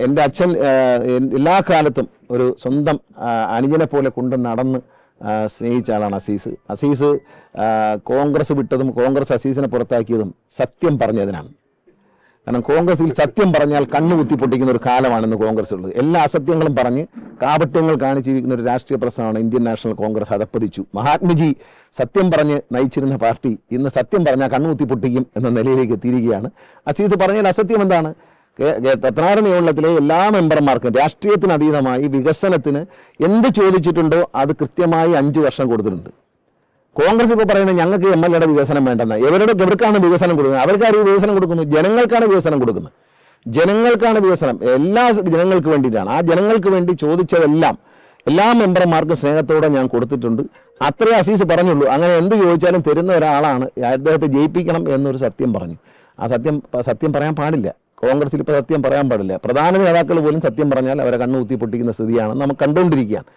എൻ്റെ അച്ഛൻ എല്ലാ കാലത്തും ഒരു സ്വന്തം അനുജനെ പോലെ കൊണ്ട് നടന്ന് സ്നേഹിച്ച ആളാണ് അസീസ്. കോൺഗ്രസ് വിട്ടതും കോൺഗ്രസ് അസീസിനെ പുറത്താക്കിയതും സത്യം പറഞ്ഞതിനാണ്. കാരണം കോൺഗ്രസിൽ സത്യം പറഞ്ഞാൽ കണ്ണു കുത്തിപ്പൊട്ടിക്കുന്ന ഒരു കാലമാണെന്ന് കോൺഗ്രസ് ഉള്ളത്. എല്ലാ അസത്യങ്ങളും പറഞ്ഞ് കാപട്യങ്ങൾ കാണിച്ചിരിക്കുന്ന ഒരു രാഷ്ട്രീയ പ്രസ്ഥാനമാണ് ഇന്ത്യൻ നാഷണൽ കോൺഗ്രസ്. അതപ്പതിച്ചു. മഹാത്മജി സത്യം പറഞ്ഞ് നയിച്ചിരുന്ന പാർട്ടി ഇന്ന് സത്യം പറഞ്ഞാൽ കണ്ണു കുത്തിപ്പൊട്ടിക്കും എന്ന നിലയിലേക്ക് എത്തിയിരിക്കുകയാണ്. അസീസ് പറഞ്ഞാൽ അസത്യം എന്താണ്? പത്തനാറ് നിയമത്തിലെ എല്ലാ മെമ്പർമാർക്കും രാഷ്ട്രീയത്തിനതീതമായി വികസനത്തിന് എന്ത് ചോദിച്ചിട്ടുണ്ടോ അത് കൃത്യമായി 5 വർഷം കൊടുത്തിട്ടുണ്ട്. കോൺഗ്രസ് ഇപ്പോൾ പറയുന്നത് ഞങ്ങൾക്ക് MLA വികസനം വേണ്ടെന്ന്. എവർക്കാണ് വികസനം കൊടുക്കുന്നത്? അവർക്കാരും വികസനം കൊടുക്കുന്നു? ജനങ്ങൾക്കാണ് വികസനം കൊടുക്കുന്നത്. ജനങ്ങൾക്കാണ് വികസനം. എല്ലാ ജനങ്ങൾക്ക് വേണ്ടിയിട്ടാണ്. ആ ജനങ്ങൾക്ക് വേണ്ടി ചോദിച്ചതെല്ലാം എല്ലാ മെമ്പർമാർക്കും സ്നേഹത്തോടെ ഞാൻ കൊടുത്തിട്ടുണ്ട്. അത്രേ അസീസ് പറഞ്ഞുള്ളൂ. അങ്ങനെ എന്ത് ചോദിച്ചാലും തരുന്ന ഒരാളാണ്. അദ്ദേഹത്തെ ജയിപ്പിക്കണം എന്നൊരു സത്യം പറഞ്ഞു. ആ സത്യം പറയാൻ പാടില്ല. കോൺഗ്രസിൽ ഇപ്പോൾ സത്യം പറയാൻ പാടില്ല. പ്രധാന നേതാക്കൾ പോലും സത്യം പറഞ്ഞാൽ അവരെ കണ്ണുകുത്തി പൊട്ടിക്കുന്ന സ്ഥിതിയാണ് നമുക്ക് കണ്ടുകൊണ്ടിരിക്കുകയാണ്.